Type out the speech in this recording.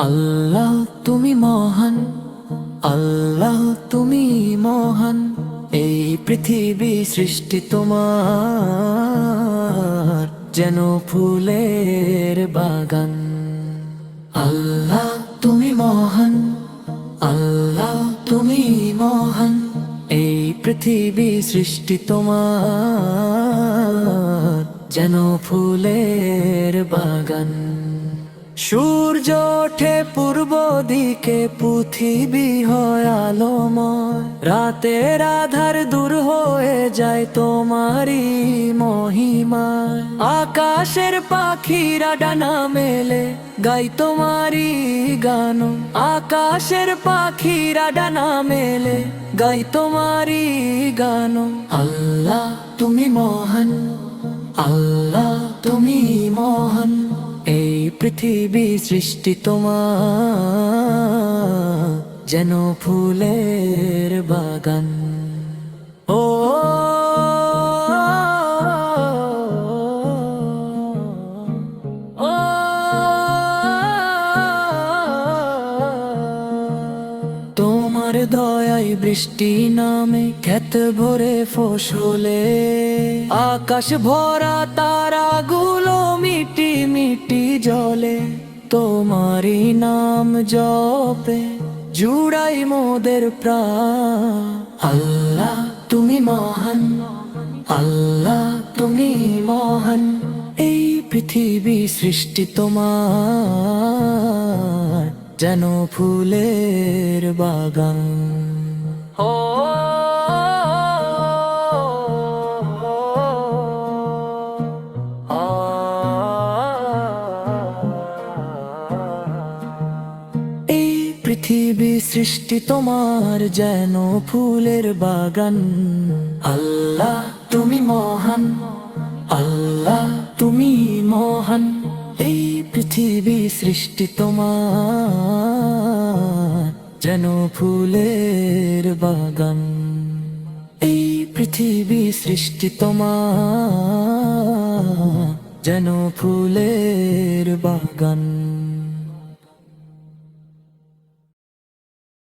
আল্লাহ তুমি মহান, আল্লাহ তুমি মহান। এই পৃথিবী সৃষ্টি তোমার, যেন ফুলের বাগান। আল্লাহ তুমি মহান, আল্লাহ তুমি মহান। এই পৃথিবী সৃষ্টি তোমার, যেন ফুলের বাগান। সূর্য ওঠে পূর্ব দিকে, পৃথিবী হয় আলোময়। রাতের আধার দূর হয়ে যায় তোমারই মহিমায়। আকাশের পাখিরা ডানা মেলে গাই তোমারই গান। আকাশের পাখিরা ডানা মেলে গাই তোমারই গান। আল্লাহ তুমি মহান, আল্লাহ তুমি মহান। এই পৃথিবী সৃষ্টি তোমার, যেন ফুলের বাগান। ও তোমার দয়ায় বৃষ্টি নামে ক্ষেত ভরে ফসলে। আকাশ ভরা তারাগুলো মিটি মিটি জলে। তোমারই নাম জপে জুড়াই মোদের প্রাণ। আল্লাহ তুমি মহান, আল্লাহ তুমি মহান। এই পৃথিবী সৃষ্টি তোমার, যেন ফুলের বাগান। এই পৃথিবী সৃষ্টি তোমার, যেন ফুলের বাগান। আল্লাহ তুমি মহান, আল্লাহ তুমি মহান। এই পৃথিবী সৃষ্টি তোমার, যেন ফুলের বাগান। এই পৃথিবী সৃষ্টি তোমার, যেন ফুলের বাগান।